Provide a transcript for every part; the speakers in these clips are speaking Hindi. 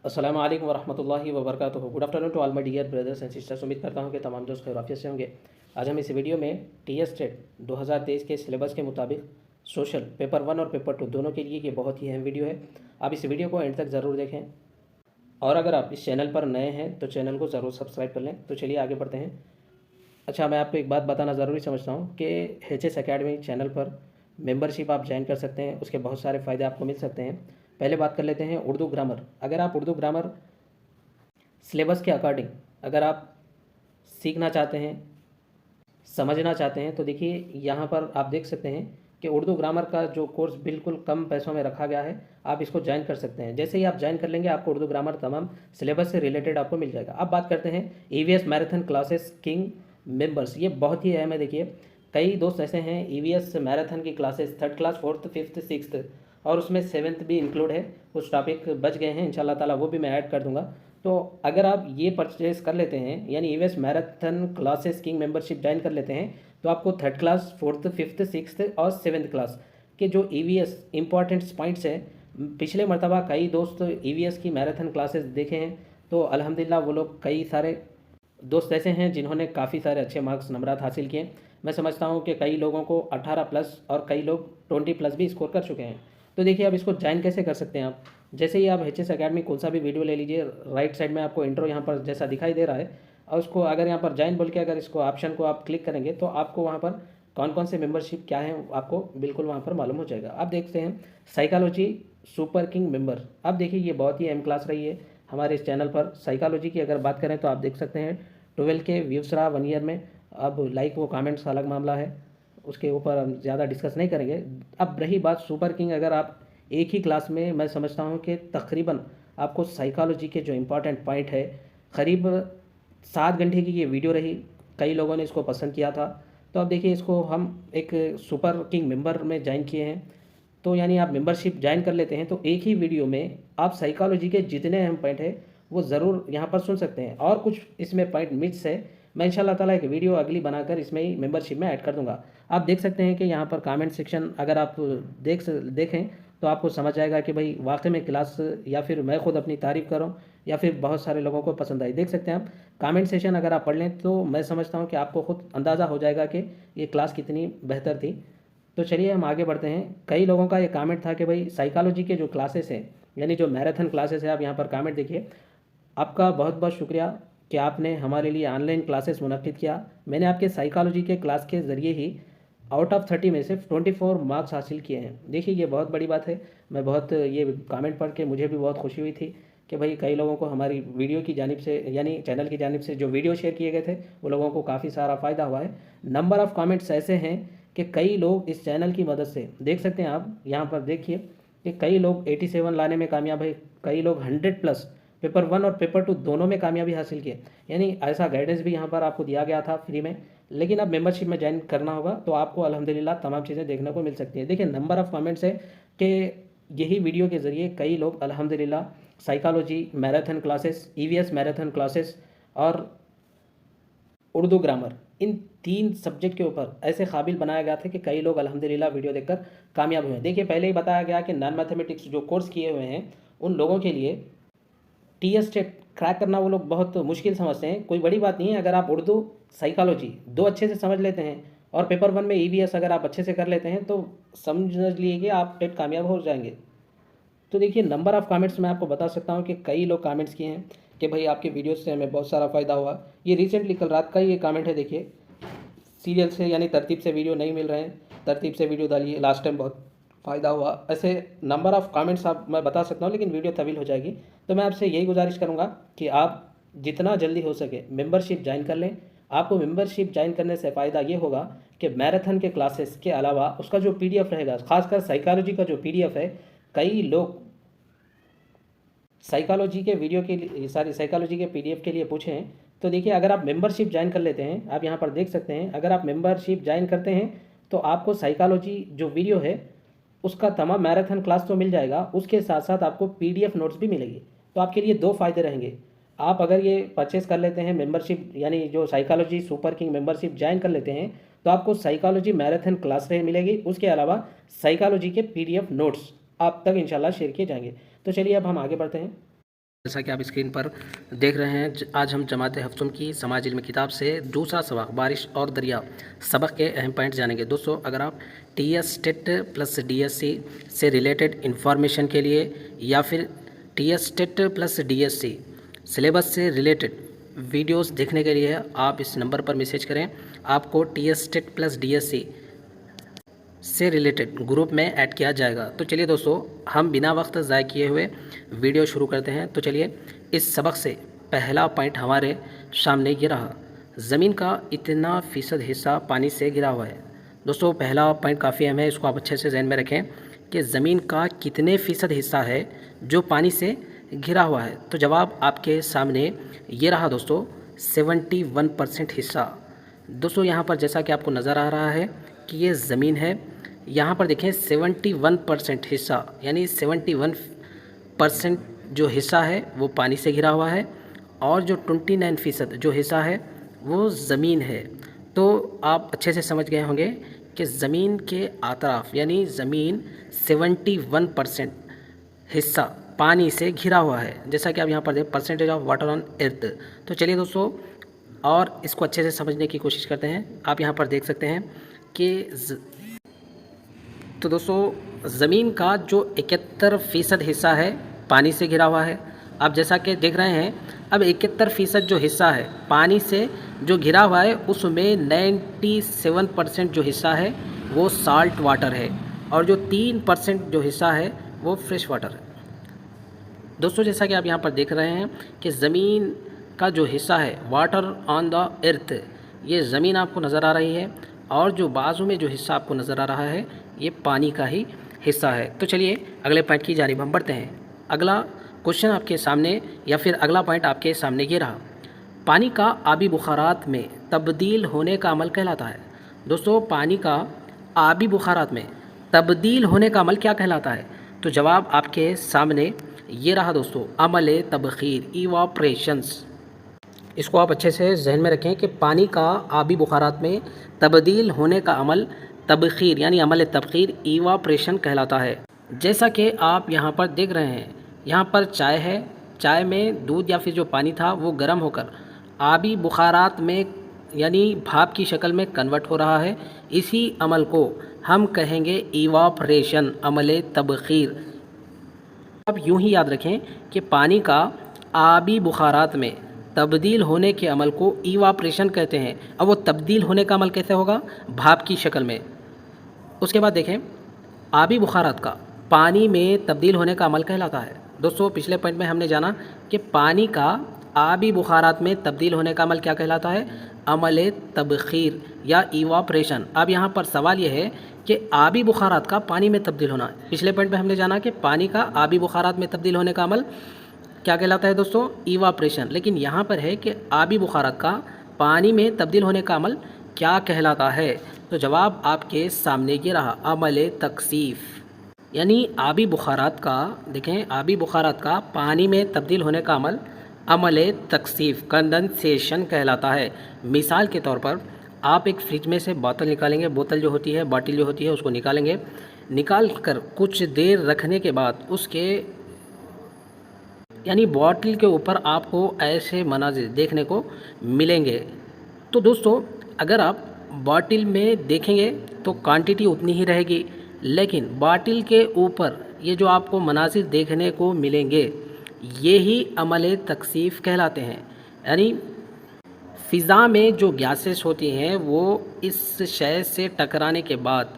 अस्सलाम वालेकुम वरहमतुल्लाहि वबरकातुहू। Good afternoon to all my dear brothers and sisters. उम्मीद करता हूँ कि तमाम दोस्त खैरियत से होंगे। आज हम इस वीडियो में टीएस टेट 2023 के सिलेबस के मुताबिक सोशल पेपर 1 और पेपर 2 दोनों के लिए ये बहुत ही अहम वीडियो है। आप इस वीडियो को एंड तक ज़रूर देखें और अगर आप इस चैनल पर नए हैं तो चैनल को ज़रूर सब्सक्राइब कर लें। तो चलिए आगे बढ़ते हैं। अच्छा, मैं आपको एक बात बताना ज़रूरी समझता हूँ कि एच अकेडमी चैनल पर मेंबरशिप आप ज्वाइन कर सकते हैं, उसके बहुत सारे फ़ायदे आपको मिल सकते हैं। पहले बात कर लेते हैं उर्दू ग्रामर। अगर आप उर्दू ग्रामर सिलेबस के अकॉर्डिंग अगर आप सीखना चाहते हैं, समझना चाहते हैं, तो देखिए यहाँ पर आप देख सकते हैं कि उर्दू ग्रामर का जो कोर्स बिल्कुल कम पैसों में रखा गया है, आप इसको ज्वाइन कर सकते हैं। जैसे ही आप ज्वाइन कर लेंगे आपको उर्दू ग्रामर तमाम सिलेबस से रिलेटेड आपको मिल जाएगा। अब बात करते हैं EVS marathon classes king members. ये बहुत ही अहम है। देखिए कई दोस्त ऐसे हैं ईवीएस मैराथन की classes 3rd class 4th 5th 6th और उसमें 7th भी इंक्लूड है। कुछ टॉपिक बच गए हैं, इंशाल्लाह ताला वो भी मैं ऐड कर दूंगा। तो अगर आप ये परचेज कर लेते हैं यानी EVS marathon classes king membership join कर लेते हैं तो आपको 3rd class 4th 5th 6th और 7th क्लास के जो ईवीएस इंपॉर्टेंट्स पॉइंट्स हैं, पिछले मरतबा कई दोस्त ईवीएस की मैराथन क्लासेस देखे हैं तो अल्हम्दुलिल्लाह वो लोग कई सारे दोस्त ऐसे हैं जिन्होंने काफ़ी सारे अच्छे मार्क्स नंबरात हासिल किए। मैं समझता हूँ कि कई लोगों को 18 प्लस और कई लोग 20 प्लस भी स्कोर कर चुके हैं। तो देखिए अब इसको ज्वाइन कैसे कर सकते हैं आप। जैसे ही आप एच एस अकेडमी कौन सा भी वीडियो ले लीजिए, राइट साइड में आपको इंट्रो यहाँ पर जैसा दिखाई दे रहा है और उसको अगर यहाँ पर ज्वाइन बोल के अगर इसको ऑप्शन को आप क्लिक करेंगे तो आपको वहाँ पर कौन कौन से मेंबरशिप क्या है आपको बिल्कुल वहाँ पर मालूम हो जाएगा। आप देखते हैं साइकोलॉजी सुपर किंग मेंबर। अब देखिए ये बहुत ही अहम क्लास रही है हमारे इस चैनल पर। साइकोलॉजी की अगर बात करें तो आप देख सकते हैं 12 के व्यूज़ रहा 1 ईयर में। अब लाइक वो कमेंट्स अलग मामला है, उसके ऊपर हम ज़्यादा डिस्कस नहीं करेंगे। अब रही बात सुपर किंग, अगर आप एक ही क्लास में मैं समझता हूँ कि तकरीबन आपको साइकोलॉजी के जो इम्पोर्टेंट पॉइंट है, करीब 7 घंटे की ये वीडियो रही, कई लोगों ने इसको पसंद किया था। तो अब देखिए इसको हम एक सुपर किंग मेंबर में ज्वाइन किए हैं तो यानी आप मेंबरशिप ज्वाइन कर लेते हैं तो एक ही वीडियो में आप साइकोलॉजी के जितने अहम पॉइंट है वो ज़रूर यहाँ पर सुन सकते हैं। और कुछ इसमें पॉइंट मिस है, मैं इंशाल्लाह ताला एक वीडियो अगली बनाकर इसमें ही मेंबरशिप में ऐड कर दूंगा। आप देख सकते हैं कि यहाँ पर कमेंट सेक्शन अगर आप देखें तो आपको समझ आएगा कि भाई वाकई में क्लास या फिर मैं खुद अपनी तारीफ़ कर रहा हूँ या फिर बहुत सारे लोगों को पसंद आई। देख सकते हैं आप कमेंट सेक्शन अगर आप पढ़ लें तो मैं समझता हूँ कि आपको खुद अंदाज़ा हो जाएगा कि ये क्लास कितनी बेहतर थी। तो चलिए हम आगे बढ़ते हैं। कई लोगों का ये कमेंट था कि भाई साइकोलॉजी के जो क्लासेस हैं यानी जो मैराथन क्लासेस है, आप यहाँ पर कमेंट देखिए। आपका बहुत बहुत शुक्रिया कि आपने हमारे लिए ऑनलाइन क्लासेस मुनक्किद किया। मैंने आपके साइकोलॉजी के क्लास के ज़रिए ही आउट ऑफ 30 में से 24 मार्क्स हासिल किए हैं। देखिए ये बहुत बड़ी बात है। मैं बहुत ये कमेंट पढ़ के मुझे भी बहुत खुशी हुई थी कि भाई कई लोगों को हमारी वीडियो की जानिब से यानी चैनल की जानिब से जो वीडियो शेयर किए गए थे वो लोगों को काफ़ी सारा फ़ायदा हुआ है। नंबर ऑफ़ कमेंट्स ऐसे हैं कि कई लोग इस चैनल की मदद से, देख सकते हैं आप यहाँ पर देखिए कि कई लोग 87 लाने में कामयाब है, कई लोग 100 प्लस पेपर 1 और पेपर 2 दोनों में कामयाबी हासिल किए। यानी ऐसा गाइडेंस भी यहाँ पर आपको दिया गया था फ्री में। लेकिन अब मेंबरशिप में ज्वाइन करना होगा तो आपको अल्हम्दुलिल्लाह तमाम चीज़ें देखने को मिल सकती है। देखिए नंबर ऑफ़ कमेंट्स है कि यही वीडियो के ज़रिए कई लोग अल्हम्दुलिल्लाह psychology marathon classes, EVS marathon classes और उर्दू ग्रामर, इन 3 सब्जेक्ट के ऊपर ऐसे काबिल बनाया गया था कि कई लोग अल्हम्दुलिल्लाह वीडियो देखकर कामयाब हुए। देखिए पहले ही बताया गया कि नॉन मैथमेटिक्स जो कोर्स किए हुए हैं उन लोगों के लिए टीएस टेट क्रैक करना वो लोग बहुत मुश्किल समझते हैं। कोई बड़ी बात नहीं है अगर आप उर्दू साइकोलॉजी 2 अच्छे से समझ लेते हैं और पेपर 1 में ईवीएस अगर आप अच्छे से कर लेते हैं तो समझ लीजिए कि आप टेट कामयाब हो जाएंगे। तो देखिए नंबर ऑफ़ कमेंट्स मैं आपको बता सकता हूँ कि कई लोग कमेंट्स किए हैं कि भाई आपके वीडियोस से हमें बहुत सारा फ़ायदा हुआ। ये रिसेंटली कल रात का ही ये कमेंट है। देखिए सीरियल से यानी तरतीब से वीडियो नहीं मिल रहे हैं, तरतीब से वीडियो डालिए, लास्ट टाइम बहुत फ़ायदा हुआ। ऐसे नंबर ऑफ़ कमेंट्स आप मैं बता सकता हूँ लेकिन वीडियो तवील हो जाएगी। तो मैं आपसे यही गुजारिश करूँगा कि आप जितना जल्दी हो सके मेंबरशिप ज्वाइन कर लें। आपको मेंबरशिप ज्वाइन करने से फ़ायदा ये होगा कि मैराथन के क्लासेस के अलावा उसका जो पीडीएफ रहेगा, खासकर साइकोलॉजी का जो पीडीएफ है, कई लोग साइकोलॉजी के वीडियो के लिए सारी साइकोलॉजी के पीडीएफ के लिए पूछे हैं। तो देखिए अगर आप मेंबरशिप ज्वाइन कर लेते हैं, आप यहाँ पर देख सकते हैं, अगर आप मेंबरशिप ज्वाइन करते हैं तो आपको साइकोलॉजी जो वीडियो है उसका तमाम मैराथन क्लास तो मिल जाएगा, उसके साथ साथ आपको पीडीएफ नोट्स भी मिलेगी। तो आपके लिए 2 फ़ायदे रहेंगे। आप अगर ये परचेस कर लेते हैं मेंबरशिप यानी जो psychology super king membership join कर लेते हैं तो आपको साइकोलॉजी मैराथन क्लास मिलेगी, उसके अलावा साइकोलॉजी के पीडीएफ नोट्स आप तक इंशाल्लाह शेयर किए जाएंगे। तो चलिए अब हम आगे बढ़ते हैं। जैसा कि आप स्क्रीन पर देख रहे हैं, आज हम जमात हफ्तुम की समाज इल्म किताब से दूसरा सबक बारिश और दरिया सबक के अहम पॉइंट जानेंगे। दोस्तों, अगर आप टीएस टेट प्लस डीएससी से रिलेटेड इंफॉर्मेशन के लिए या फिर TS TET plus DSC syllabus से रिलेटेड वीडियोस देखने के लिए आप इस नंबर पर मैसेज करें। आपको टीएस टेट प्लस डीएससी से रिलेटेड ग्रुप में ऐड किया जाएगा। तो चलिए दोस्तों, हम बिना वक्त ज़ाय किए हुए वीडियो शुरू करते हैं। तो चलिए, इस सबक से पहला पॉइंट हमारे सामने ये रहा, ज़मीन का इतना फ़ीसद हिस्सा पानी से घिरा हुआ है। दोस्तों, पहला पॉइंट काफ़ी अहम है, इसको आप अच्छे से ज़हन में रखें कि ज़मीन का कितने फ़ीसद हिस्सा है जो पानी से घिरा हुआ है। तो जवाब आपके सामने ये रहा दोस्तों, 71% हिस्सा। दोस्तों, यहाँ पर जैसा कि आपको नज़र आ रहा है कि ये ज़मीन है, यहाँ पर देखें 71% हिस्सा यानी 71% जो हिस्सा है वो पानी से घिरा हुआ है और जो 29% जो हिस्सा है वो ज़मीन है। तो आप अच्छे से समझ गए होंगे कि ज़मीन के आतराफ यानी ज़मीन 71% हिस्सा पानी से घिरा हुआ है, जैसा कि आप यहाँ पर देखें percentage of water on earth. तो चलिए दोस्तों, और इसको अच्छे से समझने की कोशिश करते हैं। आप यहाँ पर देख सकते हैं कि तो दोस्तों, ज़मीन का जो 71% हिस्सा है पानी से घिरा हुआ है। आप जैसा कि देख रहे हैं, अब 71% जो हिस्सा है पानी से जो घिरा हुआ है उसमें 97% जो हिस्सा है वो साल्ट वाटर है और जो 3% जो हिस्सा है वो फ्रेश वाटर है। दोस्तों, जैसा कि आप यहाँ पर देख रहे हैं कि ज़मीन का जो हिस्सा है वाटर ऑन द अर्थ, ये ज़मीन आपको नज़र आ रही है और जो बाजू में जो हिस्सा आपको नज़र आ रहा है ये पानी का ही हिस्सा है। तो चलिए अगले पॉइंट की जानिब हम बढ़ते हैं। अगला क्वेश्चन आपके सामने या फिर अगला पॉइंट आपके सामने ये रहा, पानी का आबी बुखारात में तब्दील होने का अमल कहलाता है। दोस्तों, पानी का आबी बुखारात में तब्दील होने का अमल क्या कहलाता है? तो जवाब आपके सामने ये रहा दोस्तों, अमल तबखीर, इवापरेशंस। इसको आप अच्छे से जहन में रखें कि पानी का आबी बुखारात में तब्दील होने का अमल तबखीर यानी अमल तबखीर, इवापरेशन कहलाता है। जैसा कि आप यहाँ पर देख रहे हैं, यहाँ पर चाय है, चाय में दूध या फिर जो पानी था वो गर्म होकर आबी बुखारात में यानी भाप की शक्ल में कन्वर्ट हो रहा है। इसी अमल को हम कहेंगे इवापरेशन, अमल तबखीर। अब यूं ही याद रखें कि पानी का आबी बुखारात में तब्दील होने के अमल को इवापरेशन कहते हैं। अब वो तब्दील होने का अमल कैसे होगा? भाप की शक्ल में। उसके बाद देखें, आबी बुखारात का पानी में तब्दील होने का अमल कहलाता है। दोस्तों, पिछले पॉइंट में हमने जाना कि पानी का आबी बुखारात में तब्दील होने का अमल क्या कहलाता है? अमल तबखीर या इवापरेशन। अब यहाँ पर सवाल यह है कि आबी बुखारात का पानी में तब्दील होना। पिछले पॉइंट में हमने जाना कि पानी का आबी बुखारात में तब्दील होने का अमल क्या कहलाता है दोस्तों? इवापरेशन। लेकिन यहाँ पर है कि आबी बुखारात का पानी में तब्दील होने का अमल क्या कहलाता है? तो जवाब आपके सामने ये रहा, अमल तकसीफ। यानी आबी बुखारात का, देखें, आबी बुखारात का पानी में तब्दील होने का अमल अमल तकसीफ, कंडेंसेशन कहलाता है। मिसाल के तौर पर आप एक फ्रिज में से बोतल निकालेंगे, बोतल जो होती है, बॉटल जो होती है, उसको निकालेंगे। निकाल कर कुछ देर रखने के बाद उसके यानी बॉटल के ऊपर आपको ऐसे मनाजिर देखने को मिलेंगे। तो दोस्तों, अगर आप बॉटल में देखेंगे तो क्वांटिटी उतनी ही रहेगी, लेकिन बॉटल के ऊपर ये जो आपको मनाजिर देखने को मिलेंगे ये ही अमल तकसीफ कहलाते हैं। यानी फ़िज़ा में जो गैसेस होती हैं वो इस शय से टकराने के बाद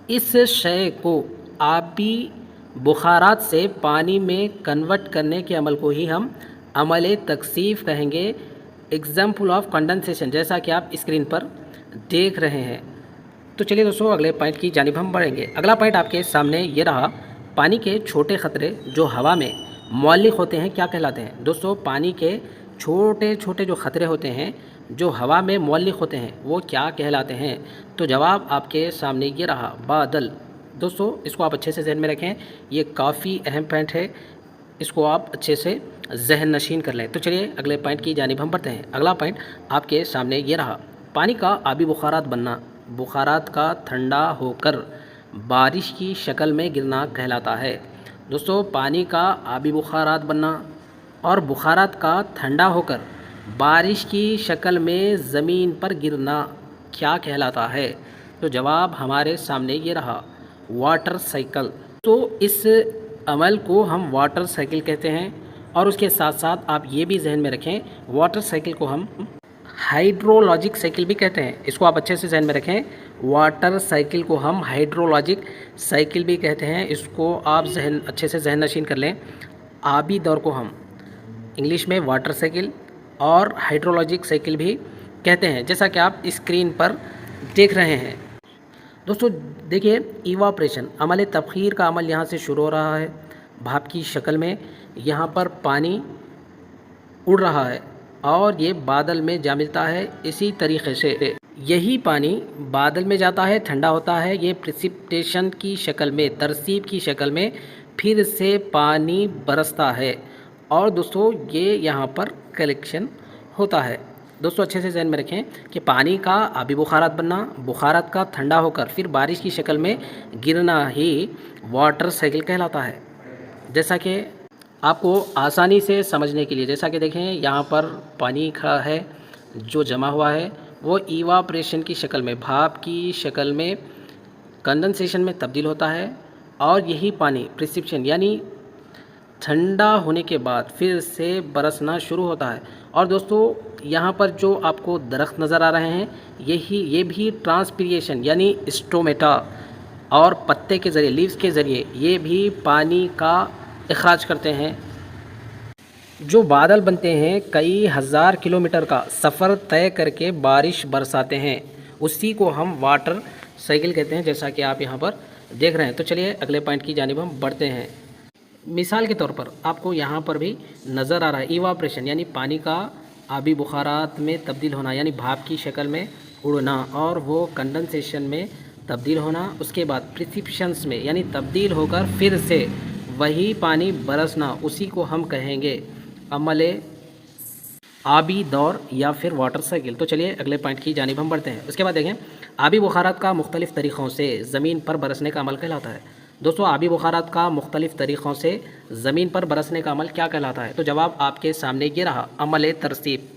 इस शय को आबी बुखारात से पानी में कन्वर्ट करने के अमल को ही हम अमल तकसीफ कहेंगे। एग्जाम्पल ऑफ कंडेंसेशन, जैसा कि आप स्क्रीन पर देख रहे हैं। तो चलिए दोस्तों, अगले पॉइंट की जानिब हम बढ़ेंगे। अगला पॉइंट आपके सामने ये रहा, पानी के छोटे ख़तरे जो हवा में मौलिक होते हैं क्या कहलाते हैं? दोस्तों, पानी के छोटे छोटे जो ख़तरे होते हैं जो हवा में मौलिक होते हैं वो क्या कहलाते हैं? तो जवाब आपके सामने ये रहा, बादल। दोस्तों, इसको आप अच्छे से जहन में रखें, ये काफ़ी अहम पॉइंट है, इसको आप अच्छे से जहन नशीन कर लें। तो चलिए अगले पॉइंट की जानिब हम बढ़ते हैं। अगला पॉइंट आपके सामने ये रहा, पानी का आबी बुखारात बनना, बुखारात का ठंडा होकर बारिश की शक्ल में गिरना कहलाता है। दोस्तों पानी का आबी बुखारात बनना और बुखारात का ठंडा होकर बारिश की शक्ल में ज़मीन पर गिरना क्या कहलाता है? तो जवाब हमारे सामने ये रहा, वाटर साइकिल। तो इस अमल को हम वाटर साइकिल कहते हैं और उसके साथ साथ आप ये भी जहन में रखें, वाटर साइकिल को हम हाइड्रोलॉजिक साइकिल भी कहते हैं। इसको आप अच्छे से जहन में रखें, वाटर साइकिल को हम हाइड्रोलॉजिक साइकिल भी कहते हैं। इसको आप अच्छे से जहन नशीन कर लें। आबी दौर को हम इंग्लिश में वाटर साइकिल और हाइड्रोलॉजिक साइकिल भी कहते हैं, जैसा कि आप स्क्रीन पर देख रहे हैं। दोस्तों देखिए, इवापरेशन अमल तबखीर का अमल यहाँ से शुरू हो रहा है भाप की शक्ल में। यहाँ पर पानी उड़ रहा है और ये बादल में जा मिलता है। इसी तरीके से यही पानी बादल में जाता है, ठंडा होता है, ये प्रेसिपिटेशन की शक्ल में, तरसीब की शक्ल में फिर से पानी बरसता है और दोस्तों ये यहाँ पर कलेक्शन होता है। दोस्तों अच्छे से ध्यान में रखें कि पानी का आबी बुखारात बनना, बुखारात का ठंडा होकर फिर बारिश की शक्ल में गिरना ही वाटर साइकिल कहलाता है। जैसा कि आपको आसानी से समझने के लिए, जैसा कि देखें यहाँ पर पानी खड़ा है जो जमा हुआ है, वो इवापरेशन की शक्ल में, भाप की शक्ल में कंडेंसेशन में तब्दील होता है और यही पानी प्रेसिपिटेशन यानी ठंडा होने के बाद फिर से बरसना शुरू होता है। और दोस्तों यहाँ पर जो आपको दरख्त नज़र आ रहे हैं, ये भी ट्रांसपीरेशन यानी स्टोमेटा और पत्ते के ज़रिए, लीव्स के ज़रिए ये भी पानी का इखराज करते हैं। जो बादल बनते हैं, कई हज़ार किलोमीटर का सफ़र तय करके बारिश बरसाते हैं, उसी को हम वाटर साइकिल कहते हैं, जैसा कि आप यहाँ पर देख रहे हैं। तो चलिए अगले पॉइंट की जानिब हम बढ़ते हैं। मिसाल के तौर पर आपको यहाँ पर भी नज़र आ रहा है इवापरेशन यानी पानी का आबी बुखारात में तब्दील होना, यानी भाप की शक्ल में उड़ना और वो कंडेंसेशन में तब्दील होना, उसके बाद प्रेसिपिटेशंस में यानी तब्दील होकर फिर से वही पानी बरसना, उसी को हम कहेंगे अमले आबी दौर या फिर वाटर साइकिल। तो चलिए अगले पॉइंट की जानिब हम बढ़ते हैं। उसके बाद देखें, आबी बुखारात का मुख्तलिफ़ तरीक़ों से ज़मीन पर बरसने का अमल कहलाता है। दोस्तों आबी बुखारात का मुख्तलिफ़ तरीक़ों से ज़मीन पर बरसने का अमल क्या कहलाता है? तो जवाब आपके सामने ये रहा, अमल तरसीब।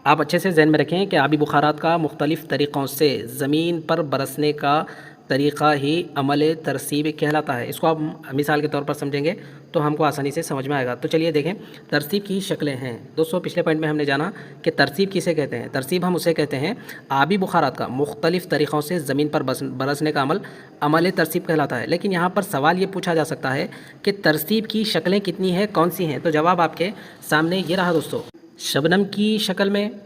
आप अच्छे से ज़हन में रखें कि आबी बुखारात का मुख्तलिफ़ तरीक़ों से ज़मीन पर बरसने का तरीक़ा ही अमल तरसीब कहलाता है। इसको आप मिसाल के तौर पर समझेंगे तो हमको आसानी से समझ में आएगा। तो चलिए देखें, तरसीब की शक्लें हैं। दोस्तों पिछले पॉइंट में हमने जाना कि तरसीब किसे कहते हैं। तरसीब हम उसे कहते हैं आबी बुखारात का मुख्तलिफ़ तरीक़ों से ज़मीन पर बरसने का अमल अमल तरसीब कहलाता है। लेकिन यहाँ पर सवाल ये पूछा जा सकता है कि तरसीब की शक्लें कितनी हैं, कौन सी हैं? तो जवाब आपके सामने ये रहा दोस्तों, शबनम की शक्ल में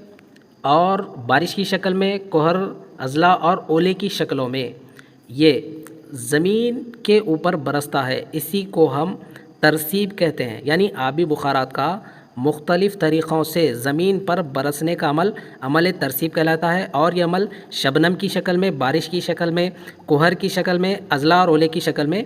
और बारिश की शक्ल में, कोहर, अज़ला और ओले की शक्लों में ये ज़मीन के ऊपर बरसता है, इसी को हम तरसीब कहते हैं। यानी आबी बुखारात का मुख्तलिफ़ तरीक़ों से ज़मीन पर बरसने का अमल अमल तरसीब कहलाता है और ये अमल शबनम की शक्ल में, बारिश की शक्ल में, कोहर की शक्ल में, अज़ला और ओले की शक्ल में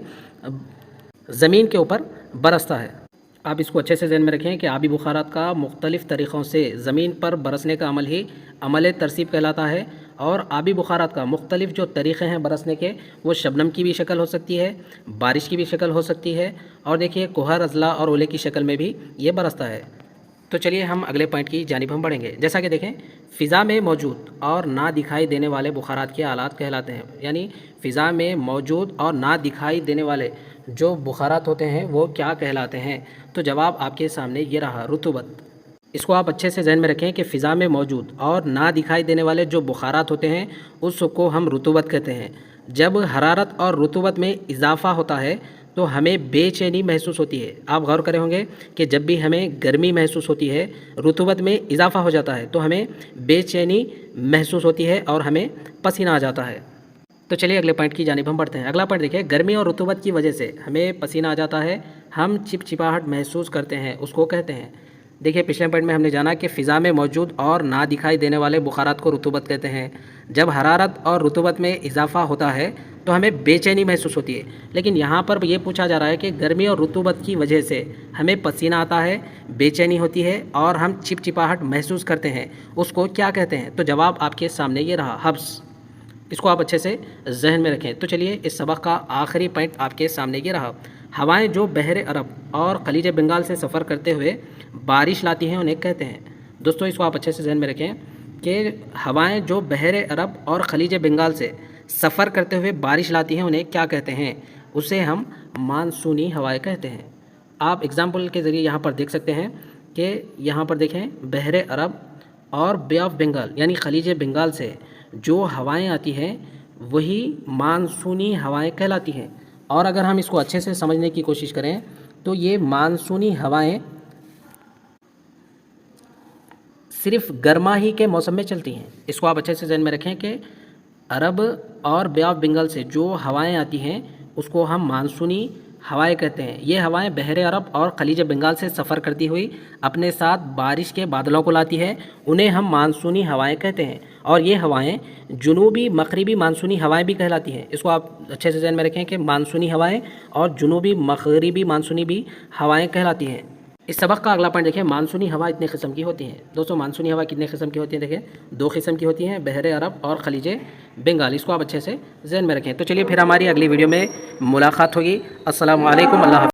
ज़मीन के ऊपर बरसता है। आप इसको अच्छे से ध्यान में रखें कि आबी बुखारात का मुख्तलिफ़ तरीक़ों से ज़मीन पर बरसने का अमल ही अमल तरसीब कहलाता है। और आबी बुखारात का मुख्तलिफ़ जो तरीक़े हैं बरसने के, वो शबनम की भी शक्ल हो सकती है, बारिश की भी शक्ल हो सकती है और देखिए कोहर, अज़ला और ओले की शक्ल में भी ये बरसता है। तो चलिए हम अगले पॉइंट की जानिब हम बढ़ेंगे। जैसा कि देखें, फ़िज़ा में मौजूद और ना दिखाई देने वाले बुखारात के आलात कहलाते हैं। यानी फ़िज़ा में मौजूद और ना दिखाई देने वाले जो बुखारात होते हैं वो क्या कहलाते हैं? तो जवाब आपके सामने ये रहा, रुतूबत। इसको आप अच्छे से ज़हन में रखें कि फ़िज़ा में मौजूद और ना दिखाई देने वाले जो बुखारात होते हैं उसको हम रुतूबत कहते हैं। जब हरारत और रुतूबत में इजाफ़ा होता है तो हमें बेचैनी महसूस होती है। आप गौर करे होंगे कि जब भी हमें गर्मी महसूस होती है, रुतूबत में इजाफ़ा हो जाता है तो हमें बेचैनी महसूस होती है और हमें पसीना आ जाता है। तो चलिए अगले पॉइंट की जानिब हम बढ़ते हैं। अगला पॉइंट देखिए, गर्मी और रुतूबत की वजह से हमें पसीना आ जाता है, हम चिपचिपाहट महसूस करते हैं, उसको कहते हैं। देखिए पिछले पॉइंट में हमने जाना कि फ़िज़ा में मौजूद और ना दिखाई देने वाले बुखारात को रुतूबत कहते हैं। जब हरारत और रुतूबत में इजाफ़ा होता है तो हमें बेचैनी महसूस होती है। लेकिन यहाँ पर ये पूछा जा रहा है कि गर्मी और रुतूबत की वजह से हमें पसीना आता है, बेचैनी होती है और हम चिपचिपाहट महसूस करते हैं, उसको क्या कहते हैं? तो जवाब आपके सामने ये रहा, हब्स। इसको आप अच्छे से जहन में रखें। तो चलिए इस सबक का आखिरी पॉइंट आपके सामने ये रहा, हवाएं जो बहरे अरब और खलीज बंगाल से सफ़र करते हुए बारिश लाती हैं उन्हें कहते हैं। दोस्तों इसको आप अच्छे से ध्यान में रखें कि हवाएं जो बहरे अरब और खलीज बंगाल से सफ़र करते हुए बारिश लाती हैं उन्हें क्या कहते हैं? उसे हम मानसूनी हवाएं कहते हैं। आप एग्जाम्पल के ज़रिए यहाँ पर देख सकते हैं कि यहाँ पर देखें बहरे अरब और बे ऑफ बंगाल यानी खलीज बंगाल से जो हवाएं आती हैं वही मानसूनी हवाएं कहलाती हैं। और अगर हम इसको अच्छे से समझने की कोशिश करें तो ये मानसूनी हवाएं सिर्फ गर्मा ही के मौसम में चलती हैं। इसको आप अच्छे से ध्यान में रखें कि अरब और बे ऑफ बंगाल से जो हवाएं आती हैं उसको हम मानसूनी हवाएं कहते हैं। ये हवाएं बहरे अरब और खलीज बंगाल से सफ़र करती हुई अपने साथ बारिश के बादलों को लाती है, उन्हें हम मानसूनी हवाएं कहते हैं। और ये हवाएं जुनूबी मगरिबी मानसूनी हवाएं भी कहलाती हैं। इसको आप अच्छे से ध्यान में रखें कि मानसूनी हवाएं और जुनूबी मगरिबी मानसूनी भी हवाएं कहलाती हैं। इस सबक का अगला पॉइंट देखिए, मानसूनी हवा इतने किस्म की होती हैं। दोस्तों मानसूनी हवा कितने किस्म की होती हैं? देखिए 2 किस्म की होती हैं, बहरे अरब और खलीज बंगाल। इसको आप अच्छे से ज़हन में रखें। तो चलिए फिर हमारी अगली वीडियो में मुलाकात होगी। अस्सलामु अलैकुम, अल्लाह हाफ़िज़।